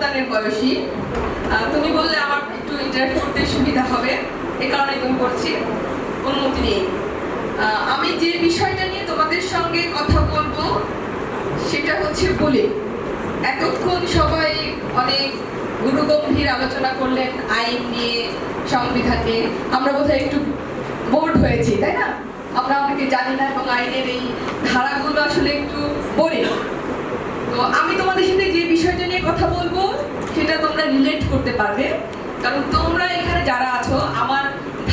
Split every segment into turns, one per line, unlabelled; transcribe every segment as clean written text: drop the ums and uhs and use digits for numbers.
সন্তানের বয়সী। তুমি বললে আমার একটু ইন্টারেক্ট করতে সুবিধা হবে, এ কারণে তুমি করছি, অনুমতি নিয়ে। আমি যে বিষয়টা নিয়ে তোমাদের সঙ্গে কথা বলবো সেটা হচ্ছে বুলিং। এতক্ষণ সবাই অনেক গুরুগম্ভীর আলোচনা করলেন আইন নিয়ে, সংবিধান নিয়ে। আমরা বোধহয় একটু বোর্ড হয়েছি, তাই না? আমরা অনেকে জানি না এবং আইনের এই ধারাগুলো আসলে একটু বোরিং। তো আমি তোমাদের সাথে যে বিষয়টা নিয়ে কথা বলবো সেটা তোমরা রিলেট করতে পারবে, কারণ তোমরা এখানে যারা আছো আমার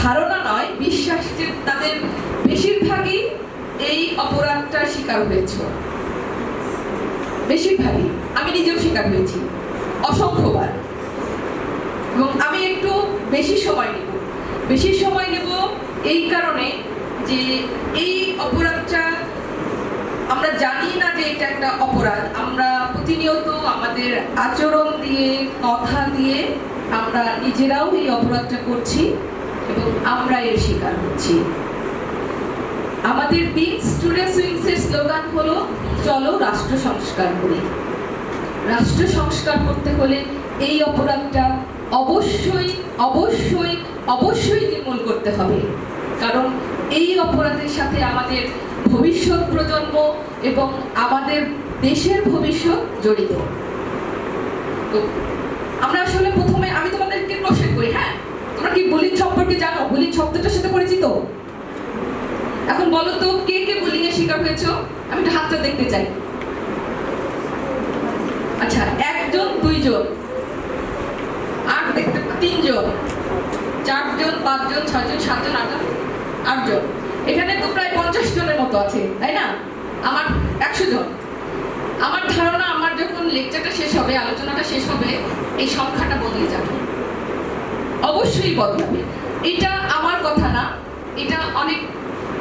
ধারণা নয়, বিশ্বাস যে তাদের বেশিরভাগই এই অপরাধটার শিকার হয়েছে। বেশিরভাগই, আমি নিজেও শিকার হয়েছি অসংখ্যবার। এবং আমি একটু বেশি সময় নেব এই কারণে যে এই অপরাধটা আমরা জানি না যে এটা একটা অপরাধ। আমরা প্রতিনিয়ত আমাদের আচরণ দিয়ে, কথা দিয়ে আমরা নিজেরাও এই অপরাধটা করছি এবং আমরা এর শিকার হচ্ছি। আমাদের বিগ স্টুডেন্টস উইংসের স্লোগান হলো চলো রাষ্ট্র সংস্কার করি। রাষ্ট্র সংস্কার করতে হলে এই অপরাধটা অবশ্যই অবশ্যই অবশ্যই নির্মূল করতে হবে, কারণ এই অপরাধের সাথে আমাদের ভবিষ্যৎ প্রজন্ম এবং আমাদের দেশের ভবিষ্যৎ জড়িত। তো আমরা আসলে প্রথমে আমি তোমাদেরকে প্রশ্ন করি, হ্যাঁ তোমরা কি বুলিং সম্পর্কে জানো? বুলিং শব্দটার সাথে পরিচিত? এখন বলো তো কে কে বুলিং এর শিকার হয়েছো? আমি একটু হাতটা দেখতে চাই। আচ্ছা, একজন, দুইজন, আর দেখতে, তিনজন, চারজন, পাঁচজন, ছয়জন, সাতজন, আটজন। এখানে তো প্রায় 50 জনের মতো আছে, তাই না? আমার 100 জন। আমার ধারণা আমার যখন লেকচারটা শেষ হবে, আলোচনাটা শেষ হবে, এই সংখ্যাটা বদলে যাবে, অবশ্যই বদলাবে। এটা আমার কথা না, এটা অনেক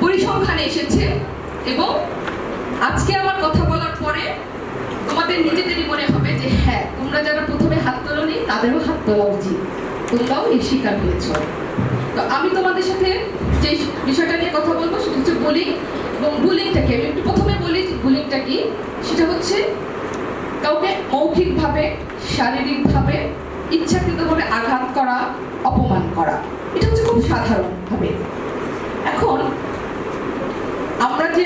পরিসংখ্যানে এসেছে এবং আজকে আমার কথা বলার পরে তোমাদের নিজেদেরই মনে হবে যে হ্যাঁ, তোমরা যারা প্রথমে হাত তোলনি তাদেরও হাত তোলা উচিত, তোমরাও এর শিকার হয়েছ। তো আমি তোমাদের সাথে যে বিষয়টা নিয়ে কথা বলবো সেটা হচ্ছে বুলিং। এবং বুলিংটাকে আমি একটু প্রথমে বলি, বুলিংটা কি। সেটা হচ্ছে কাউকে মৌখিকভাবে, শারীরিকভাবে, ইচ্ছাকৃতভাবে আঘাত করা, অপমান করা। এটা হচ্ছে খুব সাধারণভাবে। এখন আমরা যে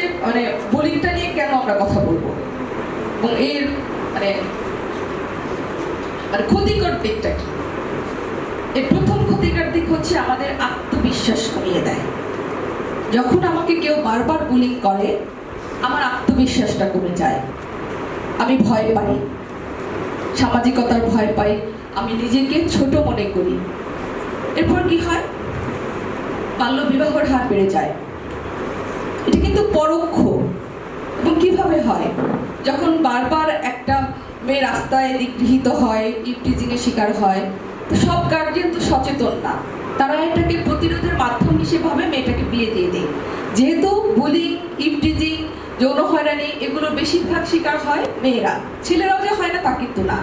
বুলিংটা নিয়ে কেন আমরা কথা বলবো এবং এর ক্ষতিকর দিকটা কি? এর প্রথম ক্ষতিকর দিক হচ্ছে আমাদের আত্মবিশ্বাস কমিয়ে দেয়। যখন আমাকে কেউ বারবার বুলিং করে আমার আত্মবিশ্বাসটা কমে যায়, আমি ভয় পাই, সামাজিকতার ভয় পাই, আমি নিজেকে ছোট মনে করি। এরপর কি হয়? বাল্য বিবাহের হার বেড়ে যায়। এটা কিন্তু পরোক্ষ। এবং কিভাবে হয়? যখন বারবার একটা মেয়ে রাস্তায় নিগৃহীত হয়, ইভটিজিং এর শিকার হয়, সব গার্জিয়ান তো সচেতন না, তারা এটাকে প্রতিরোধের মাধ্যম হিসেবে মেয়েটাকে বিয়ে দিয়ে দেয়। যেহেতু বুলিং, ইভটিজিং, যৌন হয়রানি এগুলো বেশিরভাগ শিকার হয় মেয়েরা, ছেলেরাও যে হয় না তা কিন্তু না।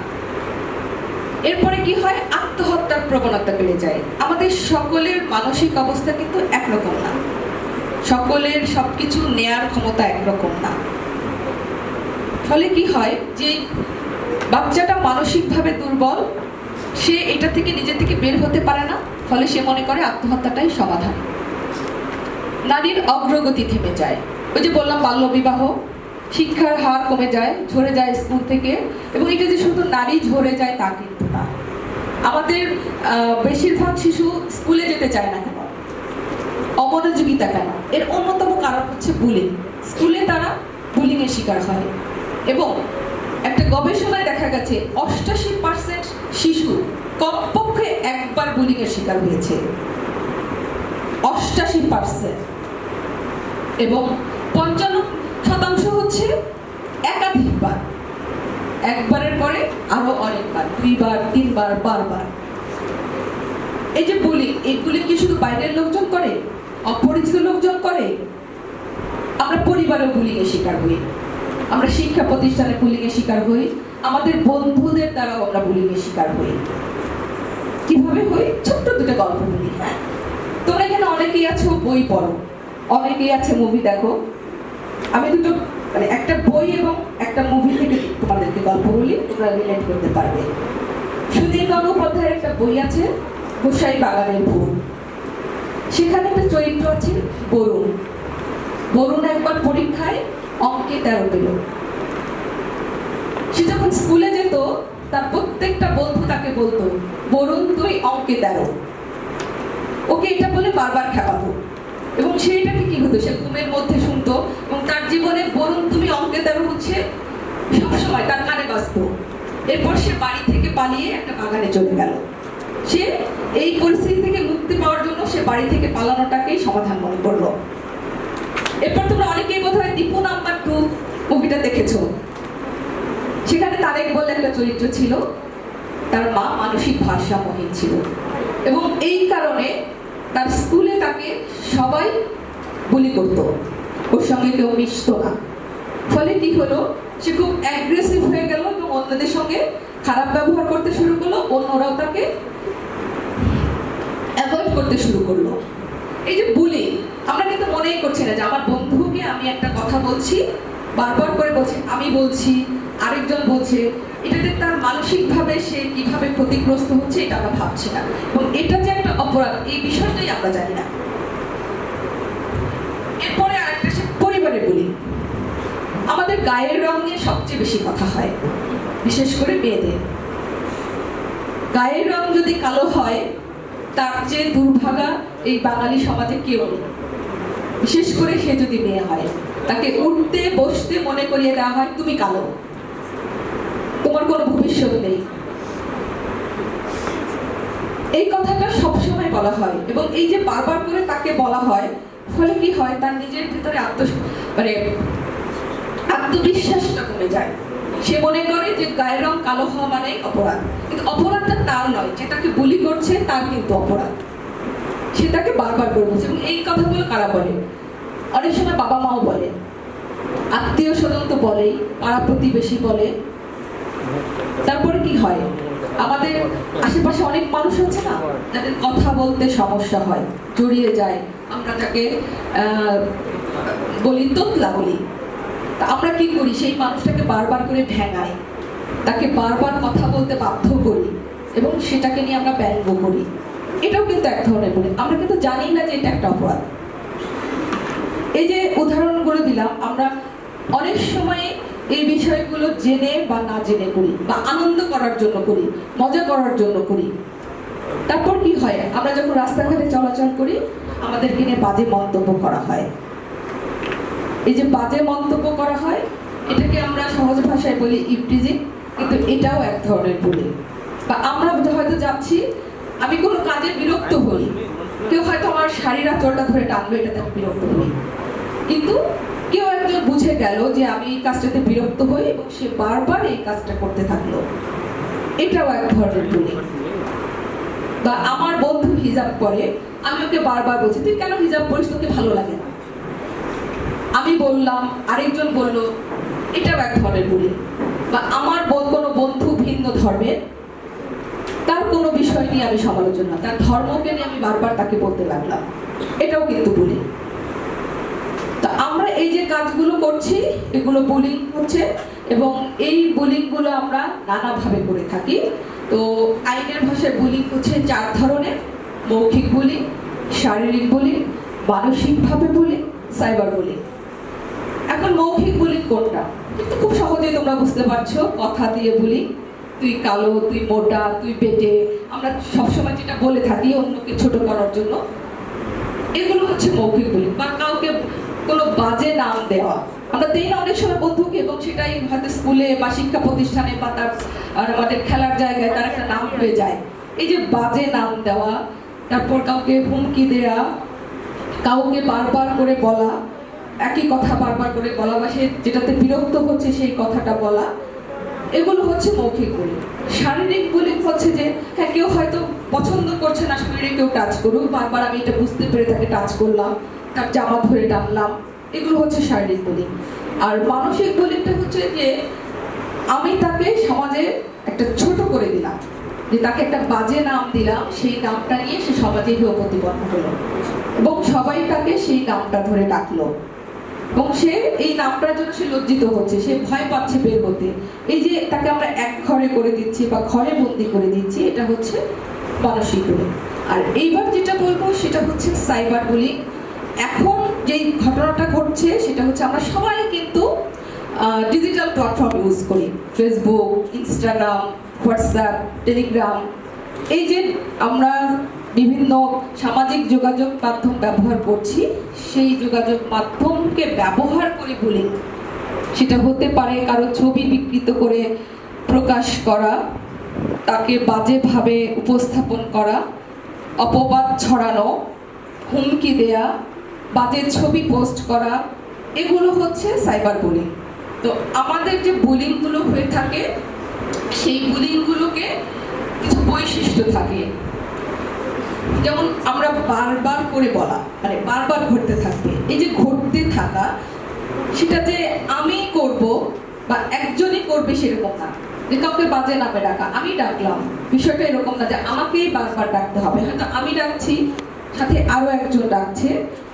এরপরে কি হয়? আত্মহত্যার প্রবণতা বেড়ে যায়। আমাদের সকলের মানসিক অবস্থা কিন্তু একরকম না, সকলের সবকিছু নেয়ার ক্ষমতা একরকম না। ফলে কি হয়? যে বাচ্চাটা মানসিকভাবে দুর্বল, সে এটা থেকে নিজে থেকে বের হতে পারে না, ফলে সে মনে করে আত্মহত্যাটাই সমাধান। নারীর অগ্রগতি থেমে যায়। ওই যে বললাম বাল্য বিবাহ, শিক্ষার হার কমে যায়, ঝরে যায় স্কুল থেকে। এবং এটা যে শুধু নারী ঝরে যায় তা কিন্তু না, আমাদের বেশিরভাগ শিশু স্কুলে যেতে চায় না কেন? অমনোযোগিতা কেন? এর অন্যতম কারণ হচ্ছে বুলিং। স্কুলে তারা বুলিং এর শিকার হয়। এবং একটা গবেষণায় দেখা গেছে 88% শিশু কমপক্ষে একবার বুলিং এর শিকার হয়েছে। 88%। এবং 55% হচ্ছে একাধিকবার, একবারের পরে আরো অনেকবার, 2বার, 3বার, বারবার। এই যে বুলিং, এই বুলিং কি শুধু বাইরের লোকজন করে? অপরিচিত লোকজন করে? আমরা পরিবারেও বুলিং এর শিকার হই, আমরা শিক্ষা প্রতিষ্ঠানে বুলিং এর শিকার হই, আমাদের বন্ধুদের দ্বারাও আমরা বুলিং এর শিকার হই। কিভাবে হই? ছোট্ট দুটো গল্প বলি। হ্যাঁ, তোমরা এখানে অনেকেই আছো বই পড়ো, অনেকেই আছে মুভি দেখো। আমি দুটো একটা বই এবং একটা মুভি থেকে তোমাদেরকে গল্প বলি, তোমরা রিলেট করতে পারবে। সুনীল গঙ্গোপাধ্যায়ের একটা বই আছে, গোসাই বাগানের ফুল। সেখানে একটা চরিত্র আছে বরুণ। বরুণ একবার পরীক্ষায় অঙ্কে 13 পেল। সে যখন স্কুলে যেত, তার প্রত্যেকটা বন্ধু তাকে বলতো, বরুণ তুই অঙ্কে 13। ওকে এটা বলে বারবার খেপাতো, এবং সেইটাকে কি হতো, সে ঘুমের মধ্যে শুনতো, এবং তার জীবনে বরুণ তুমি অঙ্কে 13 হচ্ছে সবসময় তার কানে বাজতো। এরপর সে বাড়ি থেকে পালিয়ে একটা বাগানে চলে গেল। সে এই পরিস্থিতি থেকে মুক্তি পাওয়ার জন্য সে বাড়ি থেকে পালানোটাকেই সমাধান মনে করলো। এরপর তোমরা অনেকেই বোধহয় দীপু নাম্বার 2 মুভিটা দেখেছো। সেখানে তারেক বলে একটা চরিত্র ছিল, তার মা মানসিক ভারসাম্যহীন ছিল, এবং এই কারণে তার স্কুলে তাকে সবাই বুলি করতো, ওর সঙ্গে কেউ মিশতো না। ফলে কি হলো, সে খুব অ্যাগ্রেসিভ হয়ে গেল এবং অন্যদের সঙ্গে খারাপ ব্যবহার করতে শুরু করলো, অন্যরাও তাকে অ্যাভয়েড করতে শুরু করলো। এই যে বুলি, আমরা কিন্তু মনেই করছি না যে আমার বন্ধুকে আমি একটা কথা বলছি, বারবার করে বলছি, আমি বলছি, আরেকজন বলছে, এটাতে তার মানসিকভাবে সে কিভাবে ক্ষতিগ্রস্ত হচ্ছে এটা আমরা ভাবছি না, এবং এটা যে একটা অপরাধ এই বিষয়টাই আমরা জানি না। এরপরে আরেকটা সে পরিবারে বলি। আমাদের গায়ের রং নিয়ে সবচেয়ে বেশি কথা হয়, বিশেষ করে মেয়েদের। গায়ের রং যদি কালো হয়, তার চেয়ে দুর্ভাগা এই বাঙালি সমাজে কেউ নেই। বিশেষ করে সে যদি মেয়ে হয়, তাকে উঠতে বসতে মনে করিয়ে দেওয়া হয় তুমি কালো, তোমার কোনো ভবিষ্যৎ নেই। এই কথাটা সবসময় বলা হয়, এবং এই যে বারবার করে তাকে বলা হয়, ফলে কি হয়, তার নিজের ভিতরে আত্মবিশ্বাসটা কমে যায়। সে মনে করে যে গায়ের রং কালো হওয়া মানে অপরাধ, কিন্তু অপরাধটা তার নয়, যে তাকে বুলি করছে তার কিন্তু অপরাধ। সে তাকে বারবার করে বলছে, এবং এই কথাগুলো কারা বলে? অনেক সময় বাবা মাও বলে, আত্মীয় স্বজন তো বলেই, পাড়া প্রতিবেশী বলে। তারপরে কি হয়, আমাদের আশেপাশে অনেক মানুষ আছে না, যাদের কথা বলতে সমস্যা হয়, জড়িয়ে যায়, আমরা যাকে বলি তোতলা বলি। তা আমরা কি করি, সেই মানুষটাকে বারবার করে ঠ্যাঙাই, তাকে বারবার কথা বলতে বাধ্য করি, এবং সেটাকে নিয়ে আমরা ব্যঙ্গ করি। এটাও কিন্তু এক ধরনের বলি, আমরা কিন্তু জানি না যে এটা একটা অপরাধ। এই যে উদাহরণগুলো দিলাম, আমরা অনেক সময় এই বিষয়গুলো জেনে বা না জেনে করি, বা আনন্দ করার জন্য করি, মজা করার জন্য করি। তারপর কি হয়, আমরা যখন রাস্তাঘাটে চলাচল করি, আমাদেরকে নিয়ে বাজে মন্তব্য করা হয়। এই যে বাজে মন্তব্য করা হয়, এটাকে আমরা সহজ ভাষায় বলি ইভটিজিং, কিন্তু এটাও এক ধরনের বুলি। বা আমরা হয়তো যাচ্ছি, আমি কোনো কাজে বিরক্ত হই, কেউ হয়তো আমার শাড়ির আঁচলটা ধরে টানলো, এটাতে আমি বিরক্ত হই, কিন্তু কেউ একজন বুঝে গেল যে আমি এই কাজটাতে বিরক্ত হই, এবং সে বারবার এই কাজটা করতে থাকলো, এটাও এক ধরনের বুলি। বা আমার বন্ধু হিজাব পরে, আমি ওকে বারবার বলছি তুই কেন হিজাব পরিস, তোকে ভালো লাগে না, আমি বললাম, আরেকজন বললো, এটাও এক ধরনের বুলি। বা আমার কোনো বন্ধু ভিন্ন ধর্মের, তার কোনো বিষয় নিয়ে আমি সমালোচনা, তার ধর্মকে নিয়ে আমি বারবার তাকে বলতে লাগলাম, এটাও কিন্তু বুলি। তা আমরা এই যে কাজগুলো করছি, এগুলো বুলিং হচ্ছে, এবং এই বুলিং গুলো আমরা নানাভাবে করে থাকি। তো আইনের ভাষায় বুলিং হচ্ছে 4 ধরনের: মৌখিক বুলিং, শারীরিক বুলিং, মানসিকভাবে বুলিং, সাইবার বুলিং। এখন মৌখিক বুলিং কোনটা, কিন্তু খুব সহজেই তোমরা বুঝতে পারছো, কথা দিয়ে বুলিং, তুই কালো, তুই মোটা, তুই পেটে, আমরা সবসময় যেটা বলে থাকি অন্যকে ছোট করার জন্য, এগুলো হচ্ছে মৌখিক বুলিং। বা কাউকে কোনো বাজে নাম দেওয়া, আমরা দেই না অনেক সময় বন্ধুকে, এবং সেটাই হয়তো স্কুলে বা শিক্ষা প্রতিষ্ঠানে বা তার আমাদের খেলার জায়গায় তার একটা নাম হয়ে যায়। এই যে বাজে নাম দেওয়া, তারপর কাউকে হুমকি দেওয়া, কাউকে বারবার করে বলা, একই কথা বারবার করে বলা, বা সে যেটাতে বিরক্ত হচ্ছে সেই কথাটা বলা, এগুলো হচ্ছে মৌখিক বুলিং। শারীরিক বুলিং হচ্ছে যে হ্যাঁ, কেউ হয়তো পছন্দ করছে না শরীরে কেউ টাচ করুক, বারবার আমি এটা বুঝতে পেরে তাকে টাচ করলাম, তার জামা ধরে টানলাম, এগুলো হচ্ছে শারীরিক বুলিং। আর মানসিক বুলিংটা হচ্ছে যে আমি তাকে সমাজে একটা ছোট করে দিলাম, যে তাকে একটা বাজে নাম দিলাম, সেই নামটা নিয়ে সে সমাজে হেয় প্রতিপন্ন হলো, এবং সবাই তাকে সেই নামটা ধরে ডাকলো। এবং সে এই নামটার জন্য সে লজ্জিত হচ্ছে, সে ভয় পাচ্ছে বের হতে। এই যে তাকে আমরা এক ঘরে করে দিচ্ছি বা ঘরে বন্দি করে দিচ্ছি, এটা হচ্ছে মানসিক বুলিং। আর এইবার যেটা বলবো সেটা হচ্ছে সাইবার বুলিং। এখন যেই ঘটনাটা ঘটছে সেটা হচ্ছে আমরা সবাই কিন্তু ডিজিটাল প্ল্যাটফর্ম ইউজ করি, ফেসবুক, ইনস্টাগ্রাম, হোয়াটসঅ্যাপ, টেলিগ্রাম। এই যে আমরা বিভিন্ন সামাজিক যোগাযোগ মাধ্যম ব্যবহার করছি, সেই যোগাযোগ মাধ্যমকে ব্যবহার করে বুলিং, সেটা হতে পারে কারো ছবি বিকৃত করে প্রকাশ করা, তাকে বাজেভাবে উপস্থাপন করা, অপবাদ ছড়ানো, হুমকি দেয়া, বাজে ছবি পোস্ট করা, এগুলো হচ্ছে সাইবার বুলিং। তো আমাদের যে বুলিংগুলো হয়ে থাকে, সেই বুলিংগুলোকে কিছু বৈশিষ্ট্য থাকে, যেমন আমরা বারবার করে বলা, মানে বারবার ঘটতে থাকবে। এই যে ঘটতে থাকা, সেটা যে আমি করব বা একজনই করবে সেরকম না, যে কাউকে বাজে নামে ডাকা, আমি ডাকলাম, বিষয়টা এরকম না যে আমাকেই বারবার ডাকতে হবে। হয়তো আমি ডাকছি, সাথে আরো একজন ডাকছে,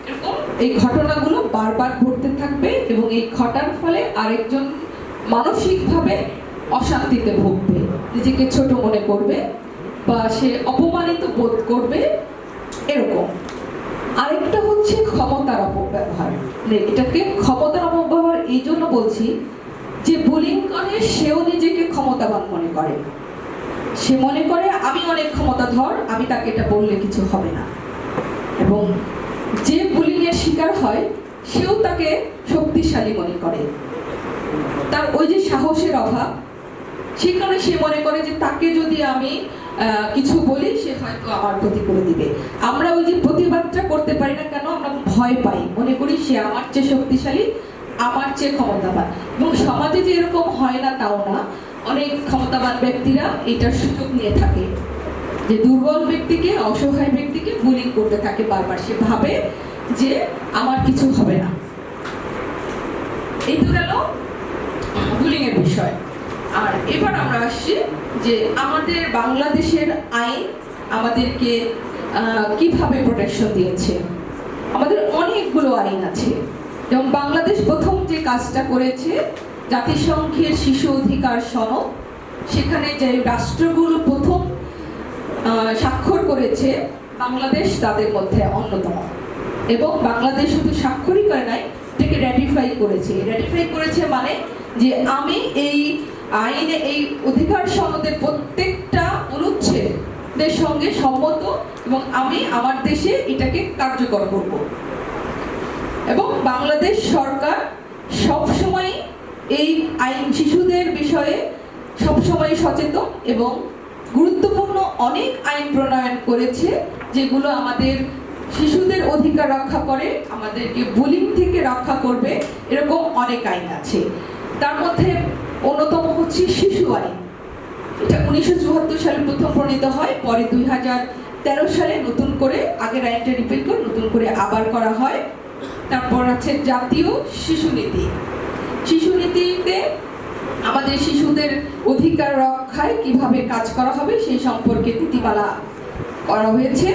এরকম এই ঘটনাগুলো বারবার ঘটতে থাকবে এবং এই ঘটার ফলে আরেকজন মানসিকভাবে অশান্তিতে ভুগবে, নিজেকে ছোট মনে করবে বা সে অপমানিত বোধ করবে, এরকম। আরেকটা হচ্ছে ক্ষমতার অপব্যবহার। এটাকে ক্ষমতার অপব্যবহার এই জন্য বলছি যে বুলিং করে সেও নিজেকে ক্ষমতাবান মনে করে, সে মনে করে আমি অনেক ক্ষমতাধর, আমি তাকে এটা বললে কিছু হবে না। এবং যে বুলিং এর শিকার হয় সেও তাকে শক্তিশালী মনে করে, তার ওই যে সাহসের অভাব, সেই কারণে সে মনে করে যে তাকে যদি আমি কিছু বলি সে হয়তো আমার ক্ষতি করে দিবে। আমরা ওই যে প্রতিবাদটা করতে পারি না কেন, আমরা ভয় পাই, মনে করি সে আমার চেয়ে শক্তিশালী, আমার চেয়ে ক্ষমতাবান। এবং সমাজে যে এরকম হয় না তাও না, অনেক ক্ষমতাবান ব্যক্তিরা এটার সুযোগ নিয়ে থাকে, যে দুর্বল ব্যক্তিকে, অসহায় ব্যক্তিকে বুলিং করতে থাকে বারবার। সে ভাবে যে আমার কিছু হবে না। এই তো গেল বুলিং এর বিষয়। আর এবার আমরা আসছি যে আমাদের বাংলাদেশের আইন আমাদেরকে কিভাবে প্রোটেকশন দিয়েছে। আমাদের অনেকগুলো আইন আছে, যেমন বাংলাদেশ প্রথম যে কাজটা করেছে, জাতিসংঘের শিশু অধিকার সনদ, সেখানে যে রাষ্ট্রগুলো প্রথম স্বাক্ষর করেছে, বাংলাদেশ তাদের মধ্যে অন্যতম। এবং বাংলাদেশ শুধু স্বাক্ষরই করে নাই, এটাকে র্যাটিফাই করেছে। র্যাটিফাই করেছে মানে যে আমি এই আইনে, এই অধিকার সনদের প্রত্যেকটা অনুচ্ছেদের সঙ্গে সম্মত এবং আমি আমার দেশে এটাকে কার্যকর করব। এবং বাংলাদেশ সরকার সবসময় এই আইন শিশুদের বিষয়ে সবসময় সচেতন এবং গুরুত্বপূর্ণ অনেক আইন প্রণয়ন করেছে, যেগুলো আমাদের শিশুদের অধিকার রক্ষা করে, আমাদেরকে বুলিং থেকে রক্ষা করবে, এরকম অনেক আইন আছে। তার মধ্যে অন্যতম হচ্ছে শিশু আইন। এটা 1974 সালে প্রথম প্রণীত হয়, পরে 2013 সালে নতুন করে, আগের আইনটা রিপিল করে নতুন করে আবার করা হয়। তারপর আছে জাতীয় শিশু নীতি। শিশু নীতিতে আমাদের শিশুদের অধিকার রক্ষায় কিভাবে কাজ করা হবে সেই সম্পর্কে নীতিমালা করা হয়েছে।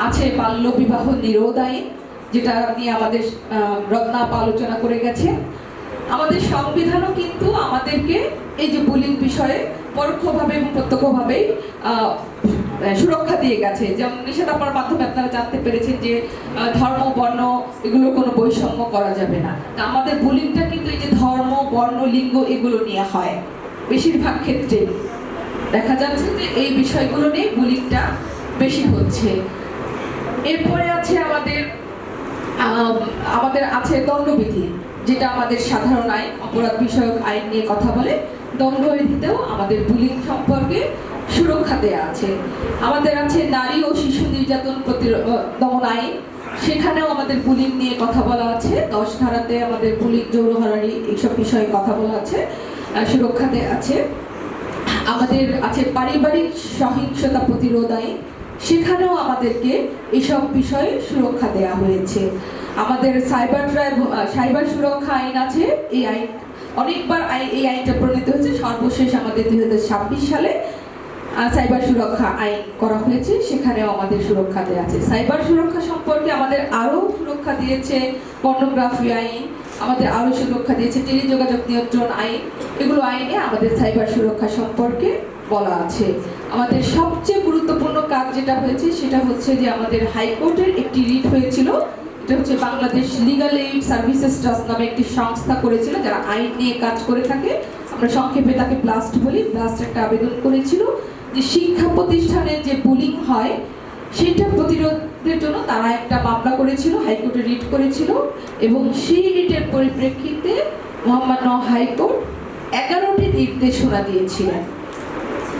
আছে বাল্য বিবাহ নিরোধ আইন, যেটা নিয়ে আমাদের রত্না আলোচনা করে গেছে। আমাদের সংবিধানও কিন্তু আমাদেরকে এই যে বুলিং বিষয়ে পরোক্ষভাবে এবং প্রত্যক্ষভাবে সুরক্ষা দিয়ে গেছে। যেমন নিষেধাজ্ঞার মাধ্যমে আপনারা জানতে পেরেছেন যে ধর্ম, বর্ণ এগুলো কোনো বৈষম্য করা যাবে না। তা আমাদের বুলিংটা কিন্তু এই যে ধর্ম, বর্ণ, লিঙ্গ এগুলো নিয়ে হয়, বেশিরভাগ ক্ষেত্রে দেখা যাচ্ছে যে এই বিষয়গুলো নিয়ে বুলিংটা বেশি হচ্ছে। এরপরে আছে আমাদের আছে দণ্ডবিধি, যেটা আমাদের সাধারণ আইন, অপরাধ বিষয়ক আইন নিয়ে কথা বলে। দণ্ডবিধিতেও আমাদের বুলিং সম্পর্কে সুরক্ষা দেয়া আছে। আমাদের আছে নারী ও শিশু নির্যাতন দমন আইন, সেখানেও আমাদের বুলিং নিয়ে কথা বলা আছে। 10 ধারাতে আমাদের বুলিং, যৌনহরানি এইসব বিষয়ে কথা বলা আছে, সুরক্ষা দেয়া আছে। আমাদের আছে পারিবারিক সহিংসতা প্রতিরোধ আইন, সেখানেও আমাদেরকে এইসব বিষয়ে সুরক্ষা দেয়া হয়েছে। আমাদের সাইবার সুরক্ষা আইন আছে। এই আইন অনেকবার এই আইনটা প্রণীত হয়েছে, সর্বশেষ আমাদের 2026 সালে সাইবার সুরক্ষা আইন করা হয়েছে, সেখানেও আমাদের সুরক্ষা দেওয়া আছে। সাইবার সুরক্ষা সম্পর্কে আমাদের আরও সুরক্ষা দিয়েছে পর্নোগ্রাফি আইন, আমাদের আরও সুরক্ষা দিয়েছে টেলিযোগাযোগ নিয়ন্ত্রণ আইন। এগুলো আইনে আমাদের সাইবার সুরক্ষা সম্পর্কে বলা আছে। আমাদের সবচেয়ে গুরুত্বপূর্ণ কাজ যেটা হয়েছে সেটা হচ্ছে যে আমাদের হাইকোর্টের একটি রিট হয়েছিল। এটা হচ্ছে Bangladesh legal aid services trust নামে একটি সংস্থা করেছিল যারা আইন নিয়ে কাজ করে থাকে, আমরা সংক্ষেপে তাকে ব্লাস্ট বলি। ব্লাস্ট একটা আবেদন করেছিল যে শিক্ষা প্রতিষ্ঠানে যে বুলিং হয় সেটা প্রতিরোধের জন্য তারা একটা মামলা করেছিল, হাইকোর্টে রিট করেছিল, এবং সেই রিটের পরিপ্রেক্ষিতে মহামান্য হাইকোর্ট 11টি নির্দেশনা দিয়েছিলেন।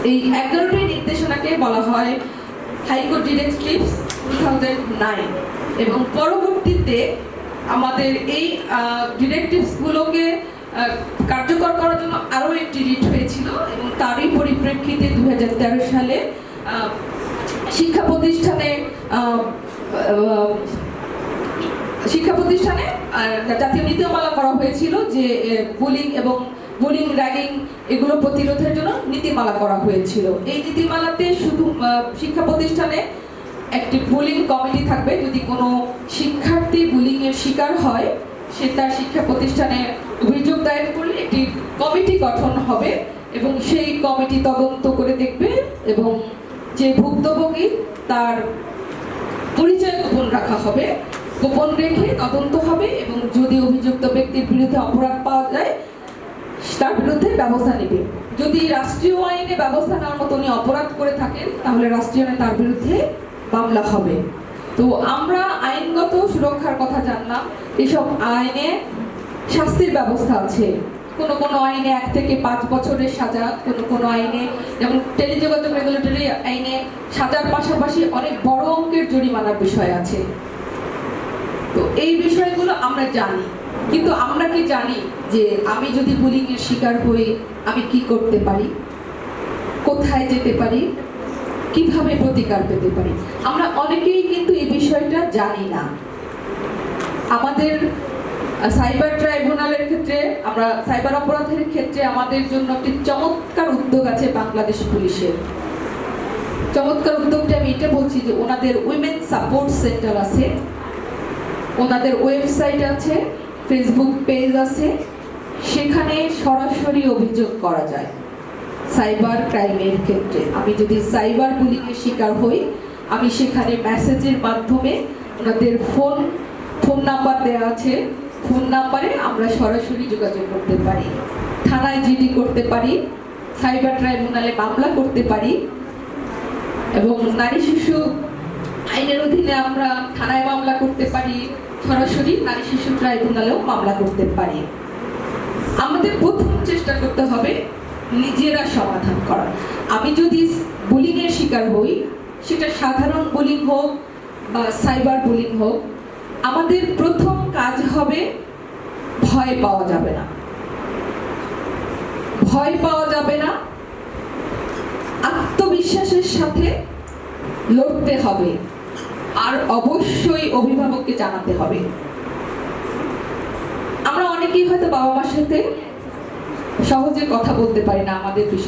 এই 11টি নির্দেশনাকে বলা হয় হাইকোর্ট ডিরেক্টিভস 2009, এবং পরবর্তীতে আমাদের এই ডিরেক্টিভসগুলোকে কার্যকর করার জন্য আরও একটি রিট হয়েছিল, এবং তারই পরিপ্রেক্ষিতে 2013 সালে শিক্ষা প্রতিষ্ঠানে জাতীয় নীতিমালা করা হয়েছিল যে বুলিং এবং বুলিং র্যাগিং এগুলো প্রতিরোধের জন্য নীতিমালা করা হয়েছিল। এই নীতিমালাতে শুধু শিক্ষা প্রতিষ্ঠানে একটি বুলিং কমিটি থাকবে। যদি কোনো শিক্ষার্থী বুলিং এর শিকার হয়, সে তার শিক্ষা প্রতিষ্ঠানে অভিযোগ দায়ের করলে একটি কমিটি গঠন হবে, এবং সেই কমিটি তদন্ত করে দেখবে, এবং যে ভুক্তভোগী তার পরিচয় গোপন রাখা হবে, গোপন রেখে তদন্ত হবে, এবং যদি অভিযুক্ত ব্যক্তির বিরুদ্ধে অপরাধ পাওয়া যায় তার বিরুদ্ধে ব্যবস্থা নেবে। যদি রাষ্ট্রীয় আইনে ব্যবস্থা নেওয়ার মতো উনি অপরাধ করে থাকেন তাহলে রাষ্ট্রীয় আইনে তার বিরুদ্ধে মামলা হবে। তো আমরা আইনগত সুরক্ষার কথা জানলাম। এসব আইনে শাস্তির ব্যবস্থা আছে। কোনো কোনো আইনে 1 থেকে 5 বছরের সাজা, কোনো আইনে যেমন টেলিযোগাযোগ রেগুলেটরি আইনে সাজার পাশাপাশি অনেক বড় অঙ্কের জরিমানার বিষয় আছে। তো এই বিষয়গুলো আমরা জানি, কিন্তু আমরা কি জানি যে আমি যদি বুলিং এর শিকার হই আমি কি করতে পারি, কোথায় যেতে পারি, কিভাবে প্রতিকার পেতে পারি? আমরা অনেকেই কিন্তু এই বিষয়টা জানি না। আমাদের সাইবার ট্রাইব্যুনালের ক্ষেত্রে, আমরা সাইবার অপরাধের ক্ষেত্রে আমাদের জন্য একটি চমৎকার উদ্যোগ আছে বাংলাদেশ পুলিশের। চমৎকার উদ্যোগটা আমি এটা বলছি যে ওনাদের উইমেন সাপোর্ট সেন্টার আছে, ওনাদের ওয়েবসাইট আছে, ফেসবুক পেজ আছে, সেখানে সরাসরি অভিযোগ করা যায় সাইবার ক্রাইমের ক্ষেত্রে। আমি যদি সাইবার বুলিং এর শিকার হই, আমি সেখানে মেসেজের মাধ্যমে ওনাদের ফোন নাম্বার দেওয়া আছে, ফোন নাম্বারে আমরা সরাসরি যোগাযোগ করতে পারি, থানায় জিডি করতে পারি, সাইবার ট্রাইব্যুনালে মামলা করতে পারি, এবং নারী শিশু আইনের অধীনে আমরা থানায় মামলা করতে পারি, সরাসরি নারী শিশু ট্রাইব্যুনালেও মামলা করতে পারি। আমাদের প্রথম চেষ্টা করতে হবে নিজেরা সমাধান করা। আমি যদি বুলিং এর শিকার হই, সেটা সাধারণ বুলিং হোক বা সাইবার বুলিং হোক, আমাদের প্রথম কাজ হবে ভয় পাওয়া যাবে না। ভয় পাওয়া যাবে না, আত্মবিশ্বাসের সাথে লড়তে হবে, আর অবশ্যই অভিভাবককে জানাতে হবে। আমরা অনেকেই হয়তো বাবা মার সাথে সহজে কথা বলতে পারি না আমাদের বিষয়।